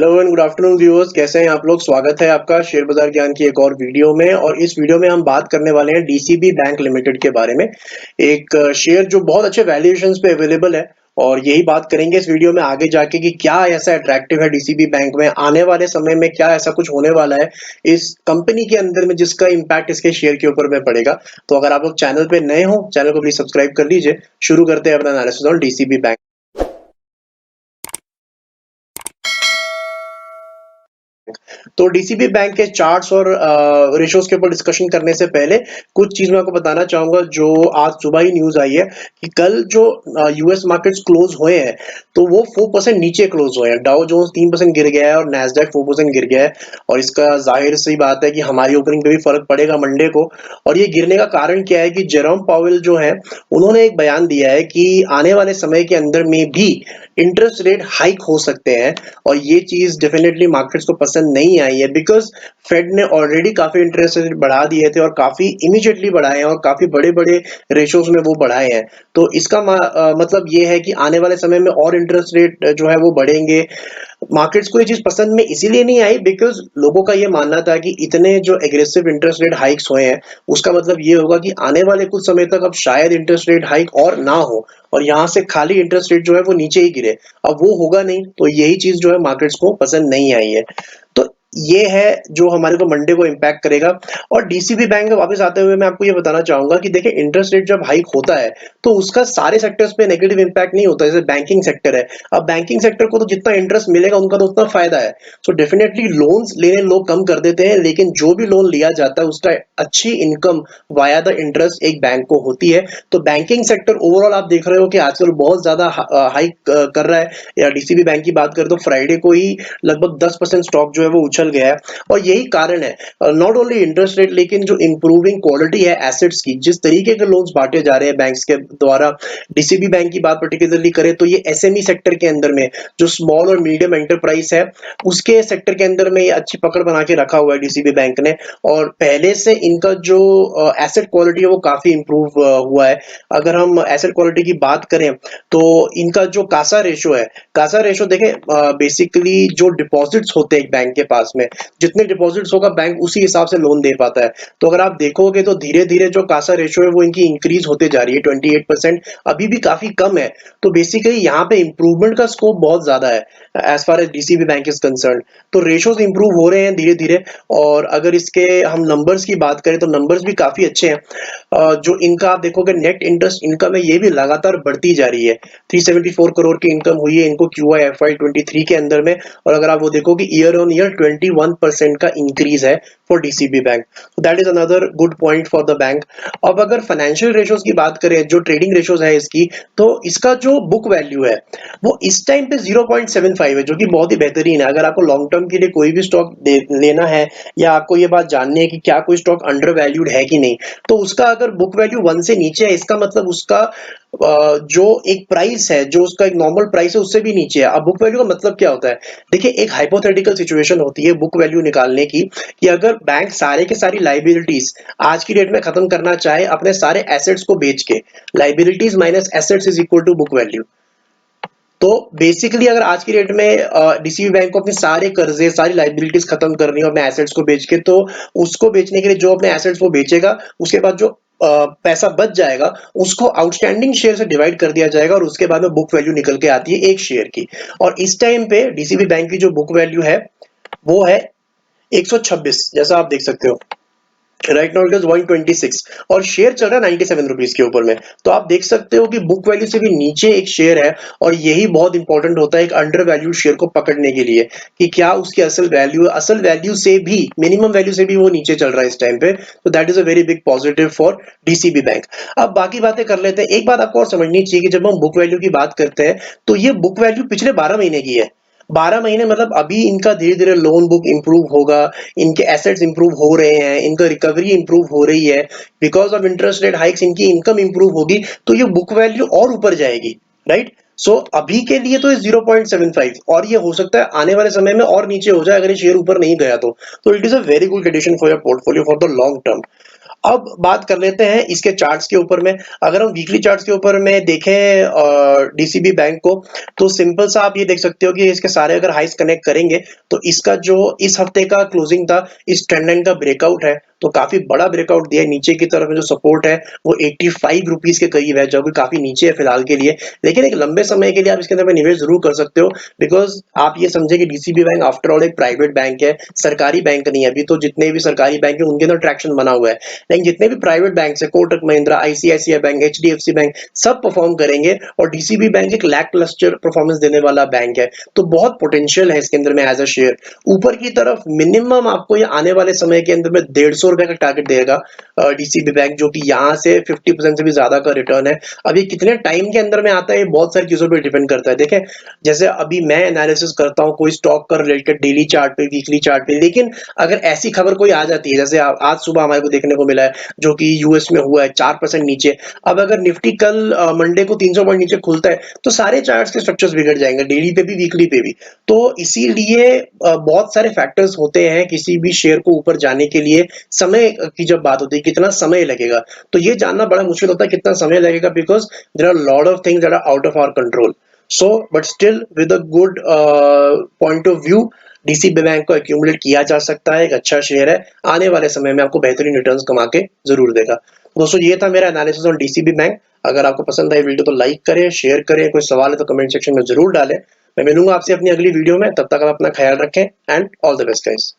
Hello and good afternoon viewers, कैसे हैं आप लोग। स्वागत है आपका शेयर बाजार ज्ञान की एक और वीडियो में। और इस वीडियो में हम बात करने वाले हैं डीसीबी बैंक लिमिटेड के बारे में। एक शेयर जो बहुत अच्छे वैल्यूएशंस पे अवेलेबल है, और यही बात करेंगे इस वीडियो में आगे जाके कि क्या ऐसा अट्रैक्टिव है डीसीबी बैंक में। आने वाले समय में क्या ऐसा कुछ होने वाला है इस कंपनी के अंदर में जिसका इम्पैक्ट इसके शेयर के ऊपर में पड़ेगा। तो अगर आप लोग चैनल पे नए हो, चैनल को प्लीज सब्सक्राइब कर लीजिए। शुरू करते हैं अपना एनालिसिस ऑन डीसीबी बैंक। तो डीसीबी बैंक के चार्ट्स और रेशोज के ऊपर डिस्कशन करने से पहले कुछ चीज मैं आपको बताना चाहूंगा जो आज सुबह ही न्यूज आई है कि कल जो यूएस मार्केट्स क्लोज हुए हैं तो वो 4% नीचे क्लोज हुए हैं। डाउ जोन्स 3% गिर गया है और नैस्डैक 4% गिर गया है। और इसका जाहिर सी बात है कि हमारी ओपनिंग पे भी फर्क पड़ेगा मंडे को। और ये गिरने का कारण क्या है कि जेरोम पावेल जो है उन्होंने एक बयान दिया है कि आने वाले समय के अंदर में भी इंटरेस्ट रेट हाइक हो सकते हैं। और ये चीज डेफिनेटली मार्केट्स को पसंद नहीं आई है, बिकॉज फेड ने ऑलरेडी काफी इंटरेस्ट रेट बढ़ा दिए थे और काफी इमीडिएटली बढ़ाए हैं और काफी बड़े बड़े रेशोज में वो बढ़ाए हैं। तो इसका मतलब ये है कि आने वाले समय में और इंटरेस्ट रेट जो है वो बढ़ेंगे। मार्केट्स को ये चीज पसंद में इसीलिए नहीं आई बिकॉज लोगों का ये मानना था कि इतने जो एग्रेसिव इंटरेस्ट रेट हाइक्स हुए हैं उसका मतलब ये होगा कि आने वाले कुछ समय तक अब शायद इंटरेस्ट रेट हाइक और ना हो और यहाँ से खाली इंटरेस्ट रेट जो है वो नीचे ही गिरे। अब वो होगा नहीं, तो यही चीज जो है मार्केट्स को पसंद नहीं आई है। तो ये है जो हमारे को मंडे को इम्पैक्ट करेगा। और डीसीबी बैंक में वापस आते हुए मैं आपको ये बताना चाहूंगा कि देखिए, इंटरेस्ट रेट जब हाइक होता है तो उसका सारे सेक्टर्स पे नेगेटिव इम्पैक्ट नहीं होता। जैसे बैंकिंग सेक्टर है, अब बैंकिंग सेक्टर को तो जितना इंटरेस्ट मिलेगा उनका तो उतना फायदा है। सो डेफिनेटली लोन्स लेने लोग कम कर देते हैं, लेकिन जो भी लोन लिया जाता है उसका अच्छी इनकम वाया द इंटरेस्ट एक बैंक को होती है। तो बैंकिंग सेक्टर ओवरऑल आप देख रहे हो कि आजकल बहुत ज्यादा हाइक कर रहा है। या डीसीबी बैंक की बात करें तो फ्राइडे को ही लगभग 10% स्टॉक जो है वो उछल गया है। और यही कारण है, नॉट ओनली इंटरेस्ट रेट लेकिन जो इंप्रूविंग क्वालिटी है एसेट्स की, जिस तरीके के लोन्स बांटे जा रहे हैं बैंक्स के द्वारा। डीसीबी बैंक की बात पर्टिकुलरली करें तो ये एसएमई सेक्टर के अंदर में जो स्मॉल और मीडियम एंटरप्राइज है उसके सेक्टर के अंदर में ये अच्छी पकड़ बना के रखा हुआ है डीसीबी बैंक ने। और पहले से इनका जो एसेट क्वालिटी है वो काफी इंप्रूव हुआ है। अगर हम एसेट क्वालिटी की बात करें तो इनका जो कासा रेशो है, कासा रेशो देखें, बेसिकली जो डिपॉजिट्स होते हैं एक बैंक के पास में, जितने डिपॉजिट्स होगा बैंक उसी हिसाब से लोन दे पाता है। तो अगर आप देखोगे तो धीरे धीरे जो कासा रेशो है वो इनकी इंक्रीज होते जा रही है। 28% अभी भी काफी कम है। तो बेसिकली यहाँ पे इंप्रूवमेंट का स्कोप बहुत ज्यादा है as far as DCB bank is concern. तो रेशोज इंप्रूव हो रहे हैं धीरे धीरे। और अगर इसके हम नंबर्स की बात करें तो नंबर्स भी काफी अच्छे हैं। जो इनका आप देखोगे नेट इंटरेस्ट इनकम है ये भी लगातार बढ़ती जा रही है। 374 करोड़ की इनकम हुई है इनको क्यूआई एफआई 23 के अंदर में। और अगर आप वो देखो कि ईयर ऑन ईयर 21% का इंक्रीज है for DCB bank. That is another good point for the bank. अब अगर फाइनेंशियल रेशोज की बात करें, जो ट्रेडिंग रेशोज है इसकी, तो इसका जो बुक वैल्यू है वो इस टाइम पे 0.75 है, जो कि बहुत ही बेहतरीन है। अगर आपको लॉन्ग टर्म के लिए कोई भी स्टॉक लेना है या आपको ये बात जाननी है कि क्या कोई स्टॉक अंडर वैल्यूड है कि नहीं, तो उसका अगर बुक वैल्यू 1 से नीचे है इसका मतलब उसका जो एक प्राइस है, जो उसका एक नॉर्मल प्राइस है उससे भी नीचे है। अब बुक वैल्यू का मतलब क्या होता है? देखिए, एक हाइपोथेटिकल सिचुएशन होती है बुक वैल्यू निकालने की कि अगर बैंक सारे के सारी लाइबिलिटीज आज की डेट में खत्म करना चाहे अपने सारे एसेट्स को बेच के, liabilities minus assets is equal to book value. तो बेसिकली अगर आज की डेट में डीसीबी बैंक को अपने सारे कर्जे सारी लाइबिलिटीज खत्म करनी हो अपने एसेट्स को बेच के, तो उसको बेचने के लिए जो अपने एसेट्स वो बेचेगा उसके बाद जो पैसा बच जाएगा उसको आउटस्टैंडिंग शेयर से डिवाइड कर दिया जाएगा और उसके बाद में बुक वैल्यू निकल के आती है एक शेयर की। और इस टाइम पे डीसीबी बैंक की जो बुक वैल्यू है वो है 126, जैसा आप देख सकते हो। राइट नाउ इट इज 126 और शेयर चल रहा है 97 रुपीज के ऊपर में। तो आप देख सकते हो कि बुक वैल्यू से भी नीचे एक शेयर है। और यही बहुत इंपॉर्टेंट होता है एक अंडर वैल्यूड शेयर को पकड़ने के लिए कि क्या उसकी असल वैल्यू से भी, मिनिमम वैल्यू से भी वो नीचे चल रहा है इस टाइम पे। तो that is a very big positive for DCB bank. अब बाकी बातें कर लेते हैं। एक बात आपको और समझनी चाहिए कि जब हम बुक वैल्यू की बात करते हैं तो ये बुक वैल्यू पिछले 12 महीने की है। 12 महीने मतलब अभी इनका धीरे धीरे लोन बुक इंप्रूव होगा, इनके एसेट्स इंप्रूव हो रहे हैं, इनका रिकवरी इंप्रूव हो रही है, because of interest rate hikes इनकी इनकम इंप्रूव होगी तो ये बुक वैल्यू और ऊपर जाएगी। राइट। सो अभी के लिए तो 0.75 और ये हो सकता है आने वाले समय में और नीचे हो जाए अगर ये शेयर ऊपर नहीं गया तो it is a very good addition for your portfolio for the long term. अब बात कर लेते हैं इसके चार्ट्स के ऊपर में। अगर हम वीकली चार्ट्स के ऊपर में देखें डीसीबी बैंक को, तो सिंपल सा आप ये देख सकते हो कि इसके सारे अगर हाइस कनेक्ट करेंगे तो इसका जो इस हफ्ते का क्लोजिंग था इस ट्रेंड लाइन का ब्रेकआउट है, तो काफी बड़ा ब्रेकआउट दिया है। नीचे की तरफ में जो सपोर्ट है वो 85 रुपीज के करीब है, जो कि काफी नीचे है फिलहाल के लिए। लेकिन एक लंबे समय के लिए आप इसके अंदर में निवेश जरूर कर सकते हो, बिकॉज आप ये समझे कि डीसीबी बैंक आफ्टर ऑल एक प्राइवेट बैंक है, सरकारी बैंक नहीं है। अभी तो जितने भी सरकारी बैंक है उनके अंदर ट्रैक्शन बना हुआ है, लेकिन जितने भी प्राइवेट बैंक है, Kotak Mahindra, ICICI bank, HDFC bank, सब परफॉर्म करेंगे। और डीसीबी बैंक एक लैक लस्टर परफॉर्मेंस देने वाला बैंक है, तो बहुत पोटेंशियल है इसके अंदर में एज अ शेयर। ऊपर की तरफ मिनिमम आपको ये आने वाले समय के अंदर में 150 रुपए का टारगेट देगा डीसीबी बैंक, जो कि यहाँ से 50% से भी ज्यादा का रिटर्न है। अब ये कितने टाइम के अंदर में आता है ये बहुत सारी चीजों पर डिपेंड करता है। देखें, जैसे अभी मैं एनालिसिस करता हूँ कोई स्टॉक का रिलेटेड डेली चार्ट पे, वीकली चार्ट पे, लेकिन अगर ऐसी खबर कोई आ जाती है जैसे आज सुबह हमारे को देखने को मिला है जो कि यूएस में हुआ है 4% नीचे। अब अगर निफ्टी कल मंडे को 300 पॉइंट नीचे खुलता है तो सारे चार्ट्स के स्ट्रक्चर्स बिगड़ जाएंगे, डेली पे भी वीकली पे भी। तो इसीलिए बहुत सारे फैक्टर्स होते हैं किसी भी शेयर को ऊपर जाने के लिए। समय की जब बात होती है कितना समय लगेगा, तो ये जानना बड़ा मुश्किल होता है कितना समय लगेगा, because there are lot of things that are out of our control. So but still with a good point of view, DCB bank को एक्यूमुलेट किया जा सकता है, एक अच्छा शेयर है, आने वाले समय में आपको बेहतरीन रिटर्न्स कमा के जरूर देगा। दोस्तों, ये था मेरा एनालिसिस ऑन डीसीबी बैंक। अगर आपको पसंद आई वीडियो तो लाइक करें, शेयर करें, कोई सवाल है तो कमेंट सेक्शन में जरूर डालें। मैं मिलूंगा आपसे अपनी अगली वीडियो में, तब तक आप अपना ख्याल रखें and all the best guys.